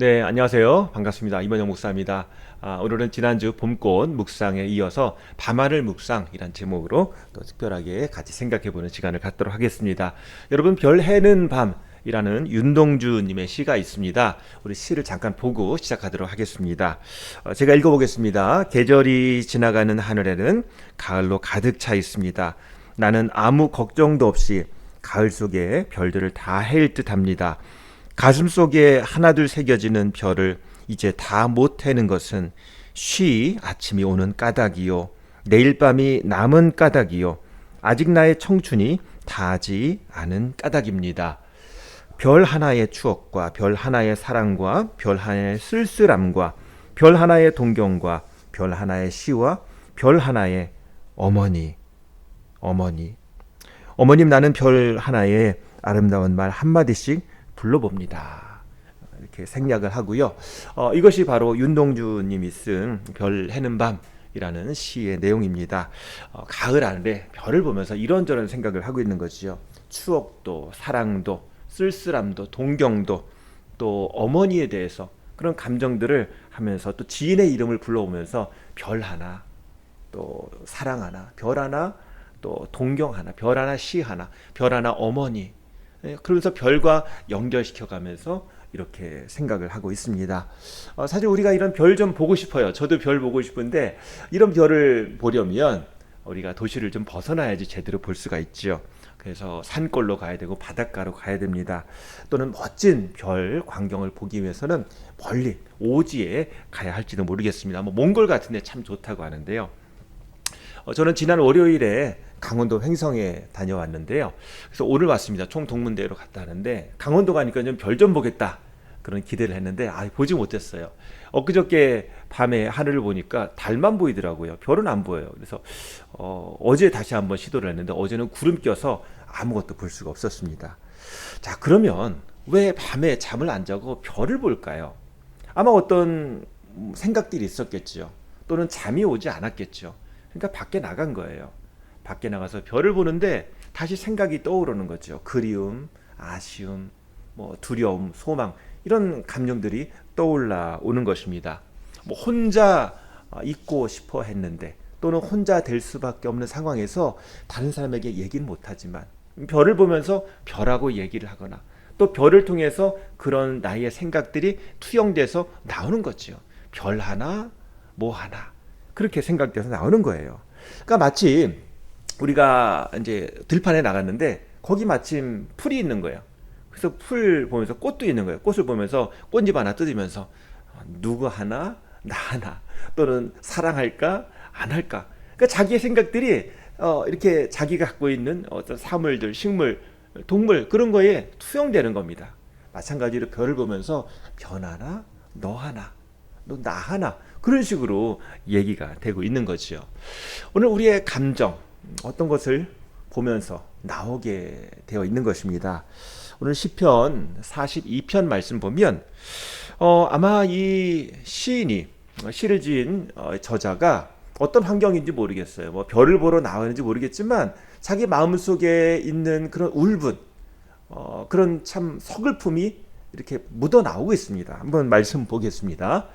네, 안녕하세요. 반갑습니다. 이번영 목사입니다. 오늘은 지난주 봄꽃 묵상에 이어서 밤하늘 묵상이란 제목으로 또 특별하게 같이 생각해보는 시간을 갖도록 하겠습니다. 여러분, 별 해는 밤이라는 윤동주님의 시가 있습니다. 우리 시를 잠깐 보고 시작하도록 하겠습니다. 제가 읽어보겠습니다. 계절이 지나가는 하늘에는 가을로 가득 차 있습니다. 나는 아무 걱정도 없이 가을 속에 별들을 다 헤일 듯합니다. 가슴 속에 하나둘 새겨지는 별을 이제 다 못 해는 것은 쉬 아침이 오는 까닭이요 내일 밤이 남은 까닭이요 아직 나의 청춘이 다하지 않은 까닭입니다. 별 하나의 추억과 별 하나의 사랑과 별 하나의 쓸쓸함과 별 하나의 동경과 별 하나의 시와 별 하나의 어머니 어머님, 나는 별 하나의 아름다운 말 한마디씩 불러봅니다. 이렇게 생략을 하고요. 이것이 바로 윤동주님이 쓴 별 해는 밤이라는 시의 내용입니다. 가을 하늘에 별을 보면서 이런저런 생각을 하고 있는 거지요. 추억도 사랑도 쓸쓸함도 동경도 또 어머니에 대해서 그런 감정들을 하면서 또 지인의 이름을 불러오면서 별 하나 또 사랑 하나 별 하나 또 동경 하나 별 하나 시 하나 별 하나 어머니, 그러면서 별과 연결시켜 가면서 이렇게 생각을 하고 있습니다. 사실 우리가 이런 별 좀 보고 싶어요. 저도 별 보고 싶은데 이런 별을 보려면 우리가 도시를 좀 벗어나야지 제대로 볼 수가 있죠. 그래서 산골로 가야 되고 바닷가로 가야 됩니다. 또는 멋진 별 광경을 보기 위해서는 멀리 오지에 가야 할지도 모르겠습니다. 뭐 몽골 같은 데 참 좋다고 하는데요. 저는 지난 월요일에 강원도 횡성에 다녀왔는데요. 그래서 오늘 왔습니다. 총동문대로 갔다 하는데 강원도 가니까 좀 별 좀 보겠다 그런 기대를 했는데 보지 못했어요. 엊그저께 밤에 하늘을 보니까 달만 보이더라고요. 별은 안 보여요. 그래서 어제 다시 한번 시도를 했는데 어제는 구름 껴서 아무것도 볼 수가 없었습니다. 자, 그러면 왜 밤에 잠을 안 자고 별을 볼까요? 아마 어떤 생각들이 있었겠죠. 또는 잠이 오지 않았겠죠. 그러니까 밖에 나간 거예요. 밖에 나가서 별을 보는데 다시 생각이 떠오르는 거죠. 그리움, 아쉬움, 뭐 두려움, 소망 이런 감정들이 떠올라 오는 것입니다. 뭐 혼자 있고 싶어 했는데 또는 혼자 될 수밖에 없는 상황에서 다른 사람에게 얘기는 못하지만 별을 보면서 별하고 얘기를 하거나 또 별을 통해서 그런 나의 생각들이 투영돼서 나오는 거죠. 별 하나, 뭐 하나 그렇게 생각돼서 나오는 거예요. 그러니까 마치 우리가 이제 들판에 나갔는데 거기 마침 풀이 있는 거예요. 그래서 풀 보면서 꽃도 있는 거예요. 꽃을 보면서 꽃잎 하나 뜯으면서 누구 하나, 나 하나 또는 사랑할까, 안 할까. 그러니까 자기의 생각들이 이렇게 자기가 갖고 있는 어떤 사물들, 식물, 동물 그런 거에 투영되는 겁니다. 마찬가지로 별을 보면서 변 하나, 너 하나, 너 나 하나 그런 식으로 얘기가 되고 있는 거죠. 오늘 우리의 감정 어떤 것을 보면서 나오게 되어 있는 것입니다. 오늘 시편 42편 말씀 보면 아마 이 시인이 시를 지은 저자가 어떤 환경인지 모르겠어요. 뭐 별을 보러 나왔는지 모르겠지만 자기 마음속에 있는 그런 울분, 그런 참 서글픔이 이렇게 묻어 나오고 있습니다. 한번 말씀 보겠습니다.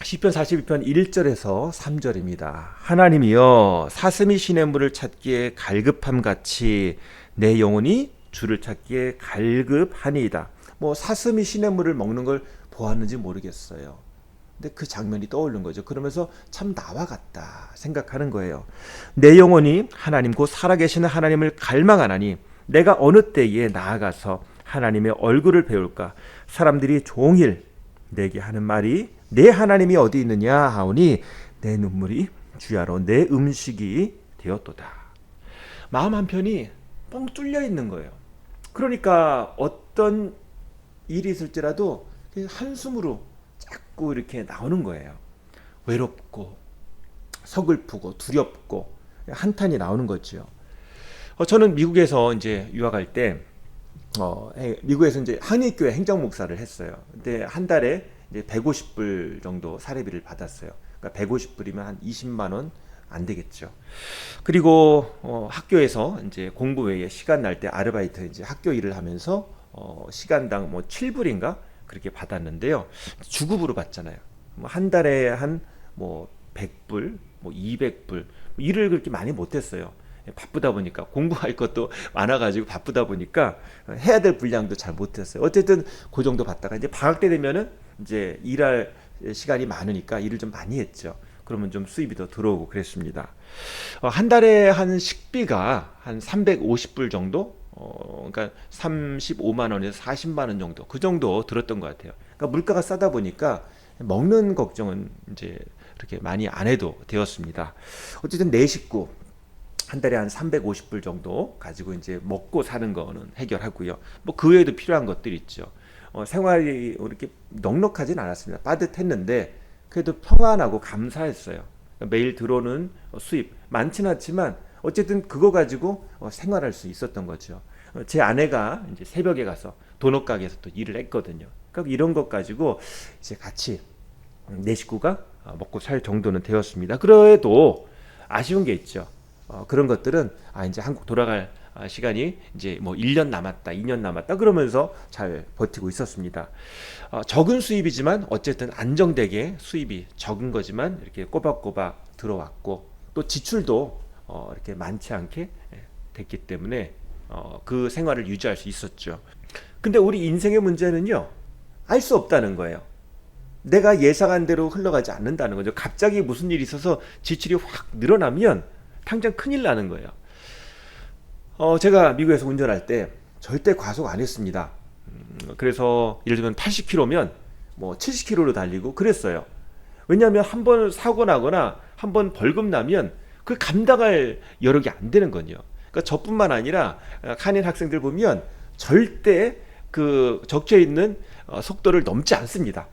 시편 42편 1절에서 3절입니다. 하나님이여 사슴이 시냇물을 찾기에 갈급함 같이 내 영혼이 주를 찾기에 갈급하니이다. 뭐 사슴이 시냇물을 먹는 걸 보았는지 모르겠어요. 근데 그 장면이 떠오르는 거죠. 그러면서 참 나와 같다 생각하는 거예요. 내 영혼이 하나님 곧 살아계시는 하나님을 갈망하나니 내가 어느 때에 나아가서 하나님의 얼굴을 배울까. 사람들이 종일 내게 하는 말이 내 하나님이 어디 있느냐 하오니 내 눈물이 주야로 내 음식이 되었도다. 마음 한편이 뻥 뚫려 있는 거예요. 그러니까 어떤 일이 있을지라도 한숨으로 자꾸 이렇게 나오는 거예요. 외롭고 서글프고 두렵고 한탄이 나오는 거죠. 저는 미국에서 이제 유학할 때 미국에서 이제 한인교회 행정목사를 했어요. 근데 한 달에 이제 150불 정도 사례비를 받았어요. 그러니까 150불이면 한 20만 원 안 되겠죠. 그리고 학교에서 이제 공부 외에 시간 날 때 아르바이트 이제 학교 일을 하면서 시간당 뭐 7불인가 그렇게 받았는데요. 주급으로 받잖아요. 뭐 한 달에 한 뭐 100불, 뭐 200불 일을 그렇게 많이 못했어요. 바쁘다 보니까 공부할 것도 많아가지고 바쁘다 보니까 해야 될 분량도 잘 못했어요. 어쨌든 그 정도 받다가 이제 방학 때 되면은 이제 일할 시간이 많으니까 일을 좀 많이 했죠. 그러면 좀 수입이 더 들어오고 그랬습니다. 한 달에 한 식비가 한 350불 정도? 그러니까 35만 원에서 40만 원 정도 그 정도 들었던 것 같아요. 그러니까 물가가 싸다 보니까 먹는 걱정은 이제 그렇게 많이 안 해도 되었습니다. 어쨌든 내 식구 한 달에 한 350불 정도 가지고 이제 먹고 사는 거는 해결하고요. 뭐 그 외에도 필요한 것들이 있죠. 생활이 이렇게 넉넉하진 않았습니다. 빠듯했는데 그래도 평안하고 감사했어요. 매일 들어오는 수입 많지는 않지만 어쨌든 그거 가지고 생활할 수 있었던 거죠. 제 아내가 이제 새벽에 가서 도넛 가게에서 또 일을 했거든요. 그러니까 이런 것 가지고 이제 같이 내 식구가 먹고 살 정도는 되었습니다. 그래도 아쉬운 게 있죠. 그런 것들은 이제 한국 돌아갈 시간이 이제 뭐 1년 남았다, 2년 남았다 그러면서 잘 버티고 있었습니다. 적은 수입이지만 어쨌든 안정되게 수입이 적은 거지만 이렇게 꼬박꼬박 들어왔고 또 지출도 이렇게 많지 않게 됐기 때문에 그 생활을 유지할 수 있었죠. 근데 우리 인생의 문제는요, 알 수 없다는 거예요. 내가 예상한 대로 흘러가지 않는다는 거죠. 갑자기 무슨 일이 있어서 지출이 확 늘어나면 당장 큰일 나는 거예요. 제가 미국에서 운전할 때 절대 과속 안 했습니다. 그래서 예를 들면 80km면 뭐 70km로 달리고 그랬어요. 왜냐하면 한 번 사고 나거나 한 번 벌금 나면 그 감당할 여력이 안 되는 거죠. 그러니까 저뿐만 아니라 한인 학생들 보면 절대 그 적혀 있는 속도를 넘지 않습니다.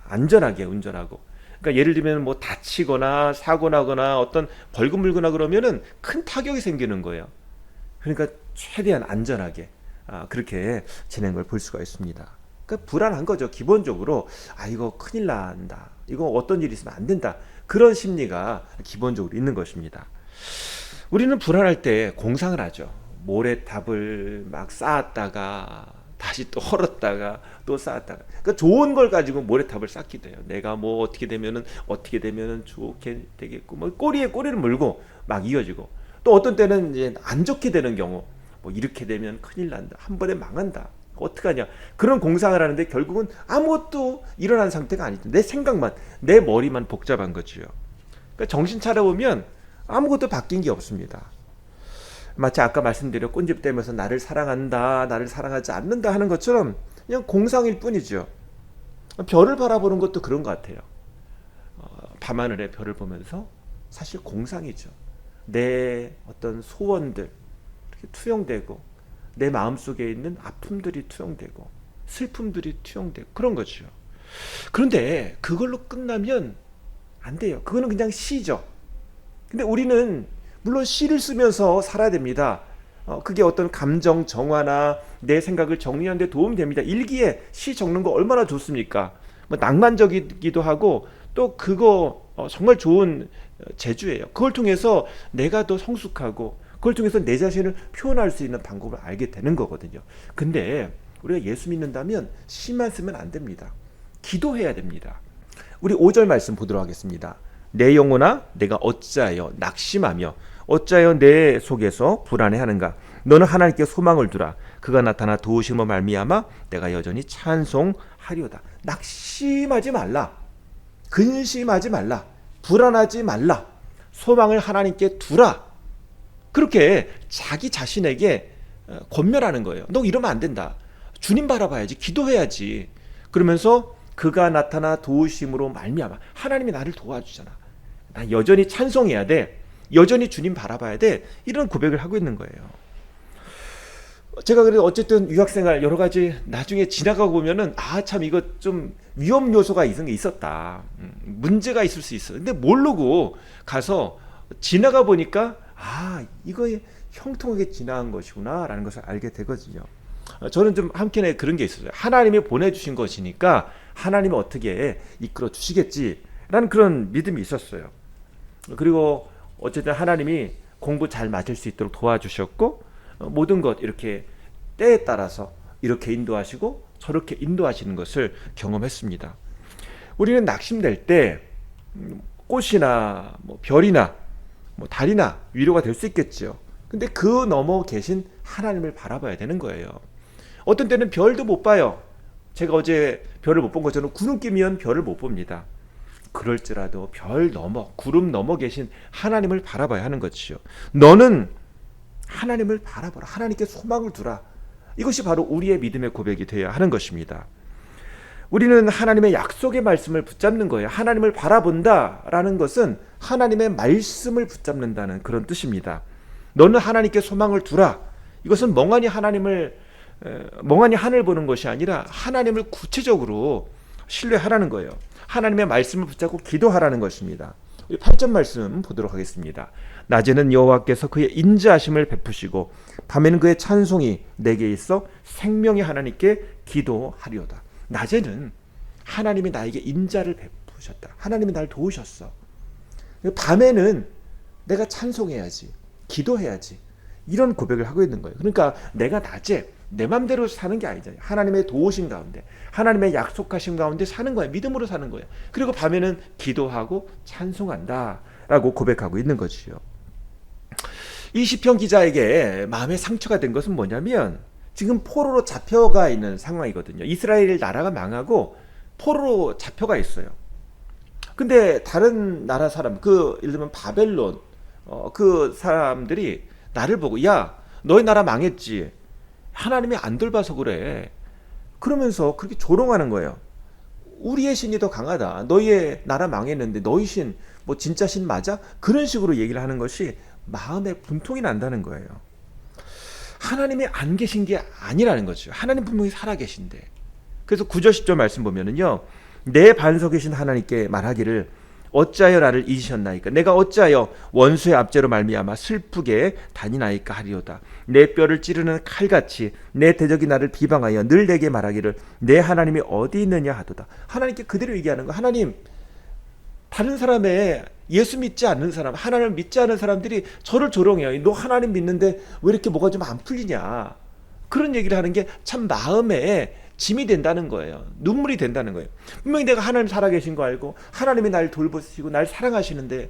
안전하게 운전하고. 그러니까 예를 들면 뭐 다치거나 사고 나거나 어떤 벌금 물거나 그러면은 큰 타격이 생기는 거예요. 그러니까 최대한 안전하게 그렇게 지낸 걸 볼 수가 있습니다. 그러니까 불안한 거죠. 기본적으로 이거 큰일 난다. 이거 어떤 일이 있으면 안 된다. 그런 심리가 기본적으로 있는 것입니다. 우리는 불안할 때 공상을 하죠. 모래탑을 막 쌓았다가 다시 또 헐었다가 또 쌓았다가. 그러니까 좋은 걸 가지고 모래탑을 쌓기도 해요. 내가 뭐 어떻게 되면은 좋게 되겠고, 뭐 꼬리에 꼬리를 물고 막 이어지고. 또 어떤 때는 이제 안 좋게 되는 경우, 뭐 이렇게 되면 큰일 난다, 한 번에 망한다, 어떡하냐, 그런 공상을 하는데 결국은 아무것도 일어난 상태가 아니죠. 내 생각만, 내 머리만 복잡한 거지요. 그러니까 정신 차려보면 아무것도 바뀐 게 없습니다. 마치 아까 말씀드린 꼰집대면서 나를 사랑한다, 나를 사랑하지 않는다 하는 것처럼 그냥 공상일 뿐이죠. 별을 바라보는 것도 그런 것 같아요. 밤하늘의 별을 보면서 사실 공상이죠. 내 어떤 소원들 이렇게 투영되고, 내 마음속에 있는 아픔들이 투영되고, 슬픔들이 투영되고, 그런 거죠. 그런데 그걸로 끝나면 안 돼요. 그거는 그냥 시죠. 근데 우리는 물론 시를 쓰면서 살아야 됩니다. 그게 어떤 감정 정화나 내 생각을 정리하는 데 도움이 됩니다. 일기에 시 적는 거 얼마나 좋습니까? 뭐 낭만적이기도 하고, 또 그거 정말 좋은 재주예요. 그걸 통해서 내가 더 성숙하고, 그걸 통해서 내 자신을 표현할 수 있는 방법을 알게 되는 거거든요. 근데 우리가 예수 믿는다면 시만 쓰면 안 됩니다. 기도해야 됩니다. 우리 5절 말씀 보도록 하겠습니다. 내 영혼아 내가 어찌하여 낙심하며 어찌하여 내 속에서 불안해하는가. 너는 하나님께 소망을 두라. 그가 나타나 도우심으로 말미암아 내가 여전히 찬송하리로다. 낙심하지 말라. 근심하지 말라. 불안하지 말라. 소망을 하나님께 두라. 그렇게 자기 자신에게 권면하는 거예요. 너 이러면 안 된다. 주님 바라봐야지. 기도해야지. 그러면서 그가 나타나 도우심으로 말미암아, 하나님이 나를 도와주잖아. 나 여전히 찬송해야 돼. 여전히 주님 바라봐야 돼. 이런 고백을 하고 있는 거예요. 제가 그래도 어쨌든 유학생활 여러 가지 나중에 지나가고 보면은 참 이거 좀 위험 요소가 있었다. 문제가 있을 수 있어. 근데 모르고 가서 지나가 보니까 이거 형통하게 지나간 것이구나 라는 것을 알게 되거든요. 저는 좀 한켠에 그런 게 있어요. 하나님이 보내주신 것이니까 하나님이 어떻게 이끌어 주시겠지라는 그런 믿음이 있었어요. 그리고 어쨌든 하나님이 공부 잘 맞을 수 있도록 도와주셨고, 모든 것 이렇게 때에 따라서 이렇게 인도하시고 저렇게 인도하시는 것을 경험했습니다. 우리는 낙심될 때 꽃이나 별이나 달이나 위로가 될 수 있겠죠. 근데 그 너머 계신 하나님을 바라봐야 되는 거예요. 어떤 때는 별도 못 봐요. 제가 어제 별을 못 본 것처럼 구름 끼면 별을 못 봅니다. 그럴지라도 별 넘어 구름 넘어 계신 하나님을 바라봐야 하는 것이죠. 너는 하나님을 바라보라. 하나님께 소망을 두라. 이것이 바로 우리의 믿음의 고백이 되어야 하는 것입니다. 우리는 하나님의 약속의 말씀을 붙잡는 거예요. 하나님을 바라본다라는 것은 하나님의 말씀을 붙잡는다는 그런 뜻입니다. 너는 하나님께 소망을 두라. 이것은 멍하니 하늘 보는 것이 아니라 하나님을 구체적으로 신뢰하라는 거예요. 하나님의 말씀을 붙잡고 기도하라는 것입니다. 8절 말씀 보도록 하겠습니다. 낮에는 여호와께서 그의 인자하심을 베푸시고 밤에는 그의 찬송이 내게 있어 생명의 하나님께 기도하리오다. 낮에는 하나님이 나에게 인자를 베푸셨다. 하나님이 날 도우셨어. 밤에는 내가 찬송해야지, 기도해야지, 이런 고백을 하고 있는 거예요. 그러니까 내가 낮에 내 맘대로 사는 게 아니잖아요. 하나님의 도우신 가운데, 하나님의 약속하신 가운데 사는 거예요. 믿음으로 사는 거예요. 그리고 밤에는 기도하고 찬송한다 라고 고백하고 있는 것이요. 이 시편 기자에게 마음의 상처가 된 것은 뭐냐면 지금 포로로 잡혀가 있는 상황이거든요. 이스라엘 나라가 망하고 포로로 잡혀가 있어요. 근데 다른 나라 사람, 예를 들면 바벨론, 그 사람들이 나를 보고, 야, 너희 나라 망했지. 하나님이 안 돌봐서 그래. 그러면서 그렇게 조롱하는 거예요. 우리의 신이 더 강하다. 너희의 나라 망했는데 너희 신, 진짜 신 맞아? 그런 식으로 얘기를 하는 것이 마음에 분통이 난다는 거예요. 하나님이 안 계신 게 아니라는 거죠. 하나님 분명히 살아계신데. 그래서 9절 10절 말씀 보면은요, 내 반석이신 하나님께 말하기를 어찌하여 나를 잊으셨나이까? 내가 어찌하여 원수의 압제로 말미암아 슬프게 다니나이까 하리오다. 내 뼈를 찌르는 칼같이 내 대적이 나를 비방하여 늘 내게 말하기를 내 하나님이 어디 있느냐 하도다. 하나님께 그대로 얘기하는 거. 하나님, 다른 사람의 예수 믿지 않는 사람, 하나님을 믿지 않는 사람들이 저를 조롱해요. 너 하나님 믿는데 왜 이렇게 뭐가 좀 안 풀리냐. 그런 얘기를 하는 게 참 마음에 짐이 된다는 거예요. 눈물이 된다는 거예요. 분명히 내가 하나님 살아계신 거 알고 하나님이 날 돌보시고 날 사랑하시는데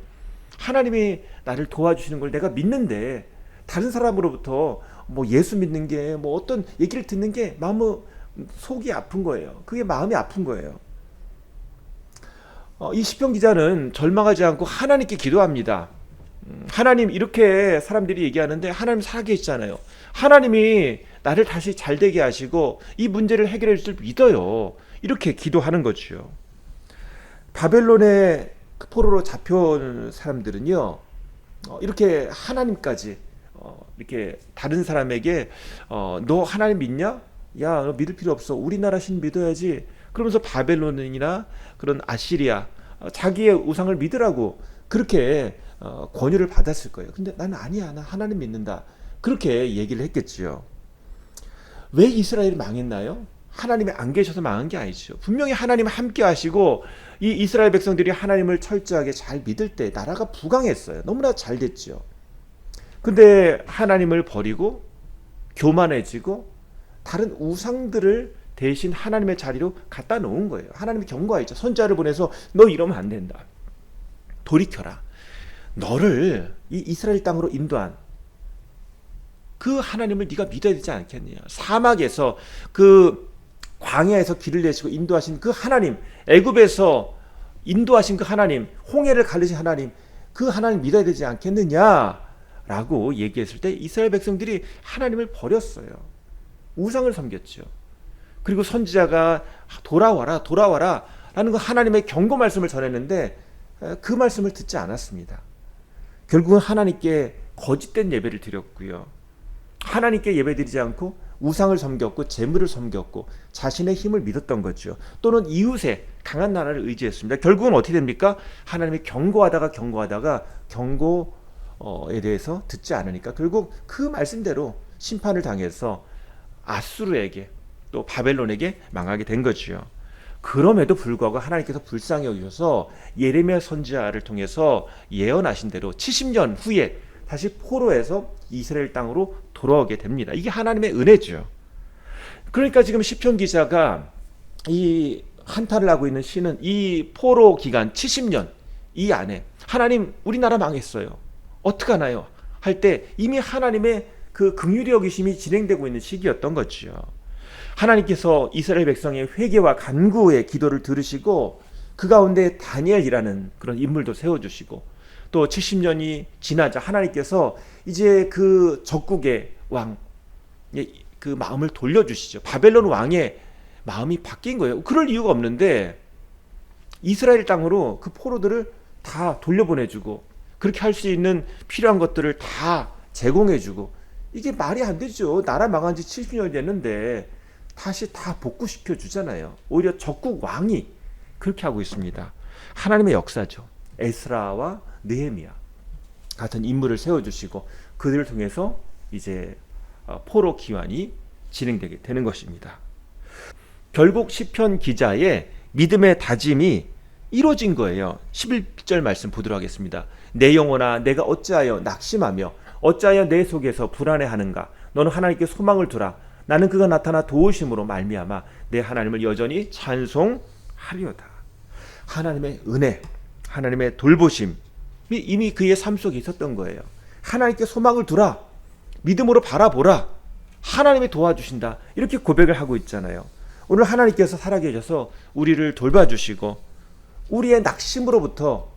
하나님이 나를 도와주시는 걸 내가 믿는데 다른 사람으로부터 예수 믿는 게 어떤 얘기를 듣는 게 속이 아픈 거예요. 그게 마음이 아픈 거예요. 이 시편 기자는 절망하지 않고 하나님께 기도합니다. 하나님, 이렇게 사람들이 얘기하는데 하나님 살아계시잖아요. 하나님이 나를 다시 잘되게 하시고 이 문제를 해결해 줄 줄 믿어요. 이렇게 기도하는 거죠. 바벨론의 포로로 잡혀온 사람들은요, 이렇게 하나님까지 이렇게 다른 사람에게 너 하나님 믿냐? 야, 너 믿을 필요 없어. 우리나라 신 믿어야지. 그러면서 바벨론이나 그런 아시리아, 자기의 우상을 믿으라고 그렇게 권유를 받았을 거예요. 근데 나는 아니야, 나 하나님 믿는다. 그렇게 얘기를 했겠지요. 왜 이스라엘이 망했나요? 하나님이 안 계셔서 망한 게 아니죠. 분명히 하나님 함께 하시고 이 이스라엘 백성들이 하나님을 철저하게 잘 믿을 때 나라가 부강했어요. 너무나 잘 됐죠. 근데 하나님을 버리고 교만해지고 다른 우상들을 대신 하나님의 자리로 갖다 놓은 거예요. 하나님이 경고하였죠. 선지자를 보내서 너 이러면 안 된다. 돌이켜라. 너를 이 이스라엘 땅으로 인도한 그 하나님을 네가 믿어야 되지 않겠느냐. 사막에서 그 광야에서 길을 내시고 인도하신 그 하나님, 애굽에서 인도하신 그 하나님, 홍해를 가르신 하나님, 그 하나님 믿어야 되지 않겠느냐라고 얘기했을 때 이스라엘 백성들이 하나님을 버렸어요. 우상을 섬겼죠. 그리고 선지자가 돌아와라 라는 그 하나님의 경고 말씀을 전했는데 그 말씀을 듣지 않았습니다. 결국은 하나님께 거짓된 예배를 드렸고요. 하나님께 예배드리지 않고 우상을 섬겼고 재물을 섬겼고 자신의 힘을 믿었던 거죠. 또는 이웃의 강한 나라를 의지했습니다. 결국은 어떻게 됩니까? 하나님이 경고하다가 경고에 대해서 듣지 않으니까 결국 그 말씀대로 심판을 당해서 아수르에게 또 바벨론에게 망하게 된 거죠. 그럼에도 불구하고 하나님께서 불쌍히 여기셔서 예레미야 선지자를 통해서 예언하신 대로 70년 후에 다시 포로에서 이스라엘 땅으로 돌아오게 됩니다. 이게 하나님의 은혜죠. 그러니까 지금 시편 기자가 이 한탄을 하고 있는 시는 이 포로 기간 70년 이 안에 하나님 우리나라 망했어요. 어떡하나요? 할 때 이미 하나님의 그 긍휼히 여기심이 진행되고 있는 시기였던 거죠. 하나님께서 이스라엘 백성의 회개와 간구의 기도를 들으시고 그 가운데 다니엘이라는 그런 인물도 세워주시고 또 70년이 지나자 하나님께서 이제 그 적국의 왕, 그 마음을 돌려주시죠. 바벨론 왕의 마음이 바뀐 거예요. 그럴 이유가 없는데 이스라엘 땅으로 그 포로들을 다 돌려보내주고 그렇게 할 수 있는 필요한 것들을 다 제공해주고 이게 말이 안 되죠. 나라 망한 지 70년이 됐는데 다시 다 복구시켜 주잖아요. 오히려 적국 왕이 그렇게 하고 있습니다. 하나님의 역사죠. 에스라와 느헤미야 같은 인물을 세워주시고 그들을 통해서 이제 포로 기환이 진행되게 되는 것입니다. 결국 시편 기자의 믿음의 다짐이 이루어진 거예요. 11절 말씀 보도록 하겠습니다. 내 영혼아 내가 어찌하여 낙심하며 어찌하여 내 속에서 불안해하는가. 너는 하나님께 소망을 두라. 나는 그가 나타나 도우심으로 말미암아 내 하나님을 여전히 찬송하리로다. 하나님의 은혜, 하나님의 돌보심이 이미 그의 삶 속에 있었던 거예요. 하나님께 소망을 두라. 믿음으로 바라보라. 하나님이 도와주신다. 이렇게 고백을 하고 있잖아요. 오늘 하나님께서 살아계셔서 우리를 돌봐주시고 우리의 낙심으로부터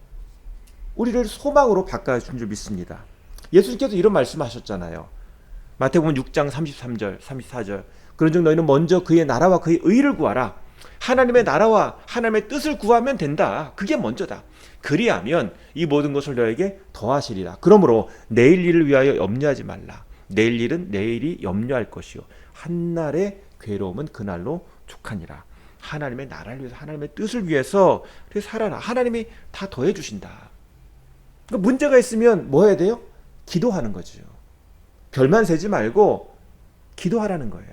우리를 소망으로 바꿔주신 줄 믿습니다. 예수님께서 이런 말씀하셨잖아요. 마태복음 6장 33절 34절 그런즉 너희는 먼저 그의 나라와 그의 의를 구하라. 하나님의 나라와 하나님의 뜻을 구하면 된다. 그게 먼저다. 그리하면 이 모든 것을 너에게 더하시리라. 그러므로 내일 일을 위하여 염려하지 말라. 내일 일은 내일이 염려할 것이요 한날의 괴로움은 그날로 족하니라. 하나님의 나라를 위해서 하나님의 뜻을 위해서 살아라. 하나님이 다 더해 주신다. 그러니까 문제가 있으면 뭐 해야 돼요? 기도하는 거죠. 별만 세지 말고 기도하라는 거예요.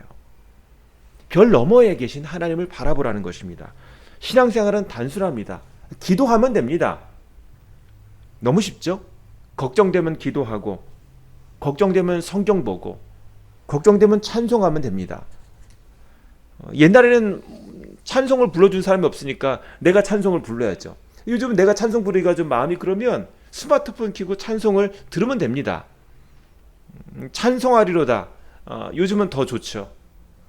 별 너머에 계신 하나님을 바라보라는 것입니다. 신앙생활은 단순합니다. 기도하면 됩니다. 너무 쉽죠? 걱정되면 기도하고 걱정되면 성경 보고 걱정되면 찬송하면 됩니다. 옛날에는 찬송을 불러준 사람이 없으니까 내가 찬송을 불러야죠. 요즘은 내가 찬송 부르기가 좀 마음이 그러면 스마트폰 켜고 찬송을 들으면 됩니다. 찬송하리로다. 요즘은 더 좋죠.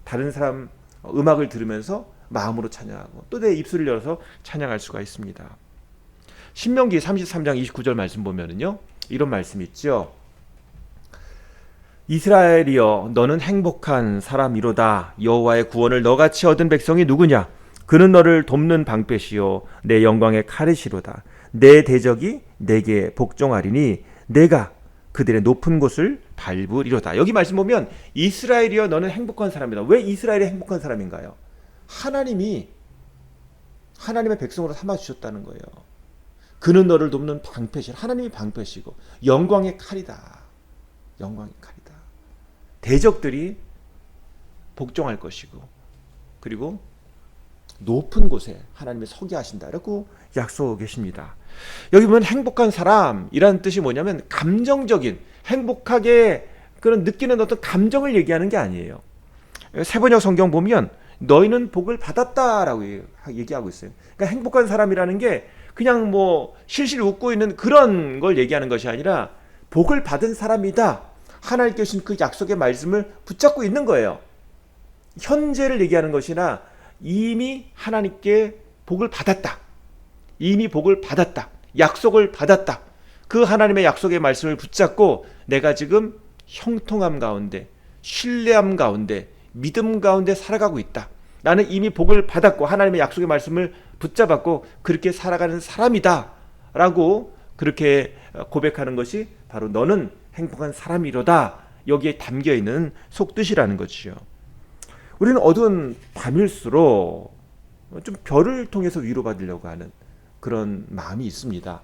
다른 사람 음악을 들으면서 마음으로 찬양하고 또 내 입술을 열어서 찬양할 수가 있습니다. 신명기 33장 29절 말씀 보면은요 이런 말씀이 있죠. 이스라엘이여 너는 행복한 사람이로다. 여호와의 구원을 너같이 얻은 백성이 누구냐? 그는 너를 돕는 방패시요 내 영광의 칼이시로다. 내 대적이 내게 복종하리니 내가 그들의 높은 곳을 밟으리로다. 여기 말씀 보면 이스라엘이여 너는 행복한 사람이다. 왜 이스라엘이 행복한 사람인가요? 하나님이 하나님의 백성으로 삼아주셨다는 거예요. 그는 너를 돕는 방패시, 하나님이 방패시고 영광의 칼이다. 영광의 칼이다. 대적들이 복종할 것이고 그리고 높은 곳에 하나님이 서게 하신다라고 약속하고 계십니다. 여기 보면 행복한 사람이라는 뜻이 뭐냐면 감정적인 행복하게 그런 느끼는 어떤 감정을 얘기하는 게 아니에요. 세번역 성경 보면 너희는 복을 받았다라고 얘기하고 있어요. 그러니까 행복한 사람이라는 게 그냥 뭐 실실 웃고 있는 그런 걸 얘기하는 것이 아니라 복을 받은 사람이다. 하나님께 주신 그 약속의 말씀을 붙잡고 있는 거예요. 현재를 얘기하는 것이나 이미 하나님께 복을 받았다. 이미 복을 받았다. 약속을 받았다. 그 하나님의 약속의 말씀을 붙잡고 내가 지금 형통함 가운데, 신뢰함 가운데, 믿음 가운데 살아가고 있다. 나는 이미 복을 받았고 하나님의 약속의 말씀을 붙잡았고 그렇게 살아가는 사람이다. 라고 그렇게 고백하는 것이 바로 너는 행복한 사람이로다. 여기에 담겨있는 속뜻이라는 것이죠. 우리는 어두운 밤일수록 좀 별을 통해서 위로받으려고 하는 그런 마음이 있습니다.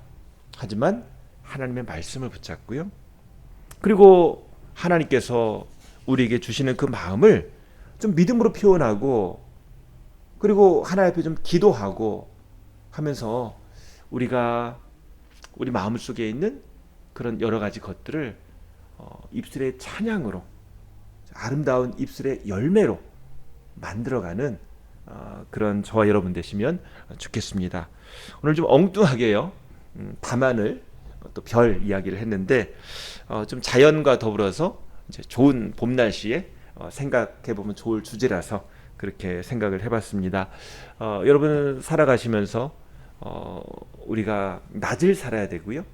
하지만 하나님의 말씀을 붙잡고요. 그리고 하나님께서 우리에게 주시는 그 마음을 좀 믿음으로 표현하고 그리고 하나님 앞에 좀 기도하고 하면서 우리가 우리 마음 속에 있는 그런 여러 가지 것들을 입술의 찬양으로 아름다운 입술의 열매로 만들어가는 그런 저와 여러분 되시면 좋겠습니다. 오늘 좀 엉뚱하게요. 밤하늘 또 별 이야기를 했는데 좀 자연과 더불어서 이제 좋은 봄 날씨에 생각해 보면 좋을 주제라서 그렇게 생각을 해봤습니다. 여러분 살아가시면서 우리가 낮을 살아야 되고요,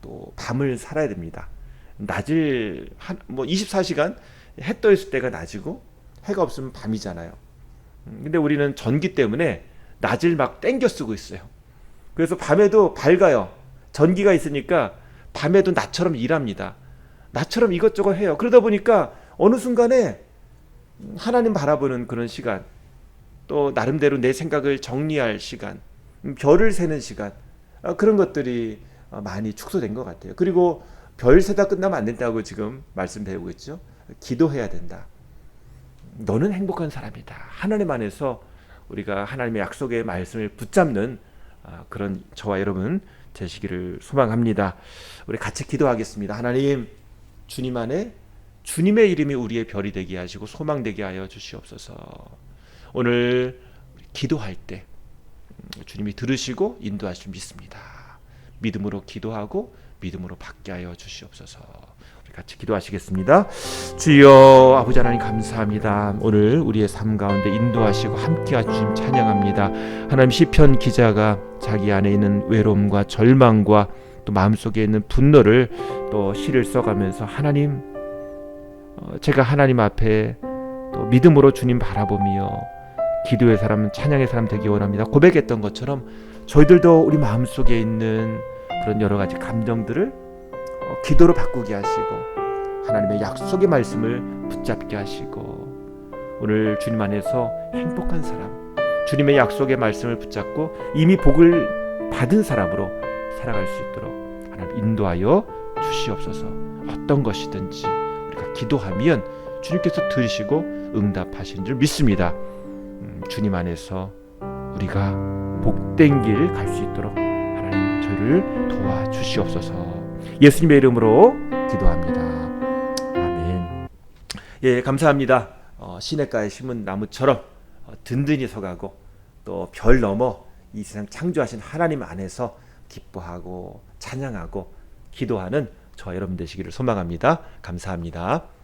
또 밤을 살아야 됩니다. 낮을 뭐 24시간 해 떠 있을 때가 낮이고 해가 없으면 밤이잖아요. 근데 우리는 전기 때문에 낮을 막 땡겨 쓰고 있어요. 그래서 밤에도 밝아요. 전기가 있으니까 밤에도 낮처럼 일합니다. 낮처럼 이것저것 해요. 그러다 보니까 어느 순간에 하나님 바라보는 그런 시간, 또 나름대로 내 생각을 정리할 시간, 별을 세는 시간, 그런 것들이 많이 축소된 것 같아요. 그리고 별 세다 끝나면 안 된다고 지금 말씀 배우고 있죠. 기도해야 된다. 너는 행복한 사람이다. 하나님 안에서 우리가 하나님의 약속의 말씀을 붙잡는 그런 저와 여러분 되시기를 소망합니다. 우리 같이 기도하겠습니다. 하나님, 주님 안에 주님의 이름이 우리의 별이 되게 하시고 소망 되게 하여 주시옵소서. 오늘 기도할 때 주님이 들으시고 인도하실 줄 믿습니다. 믿음으로 기도하고 믿음으로 받게 하여 주시옵소서. 우리 같이 기도하시겠습니다. 주여, 아버지 하나님 감사합니다. 오늘 우리의 삶 가운데 인도하시고 함께 하시심 찬양합니다. 하나님, 시편 기자가 자기 안에 있는 외로움과 절망과 또 마음속에 있는 분노를 또 시를 써가면서 하나님, 제가 하나님 앞에 또 믿음으로 주님 바라보며 기도의 사람, 찬양의 사람 되기 원합니다. 고백했던 것처럼 저희들도 우리 마음속에 있는 그런 여러 가지 감정들을 기도로 바꾸게 하시고 하나님의 약속의 말씀을 붙잡게 하시고 오늘 주님 안에서 행복한 사람, 주님의 약속의 말씀을 붙잡고 이미 복을 받은 사람으로 살아갈 수 있도록 하나님 인도하여 주시옵소서. 어떤 것이든지 우리가 기도하면 주님께서 들으시고 응답하신 줄 믿습니다. 주님 안에서 우리가 복된 길 갈 수 있도록 하나님 저희를 도와주시옵소서. 예수님의 이름으로 기도합니다. 아멘. 예, 감사합니다. 시냇가에 심은 나무처럼 든든히 서가고 또 별 넘어 이 세상 창조하신 하나님 안에서 기뻐하고 찬양하고 기도하는 저와 여러분 되시기를 소망합니다. 감사합니다.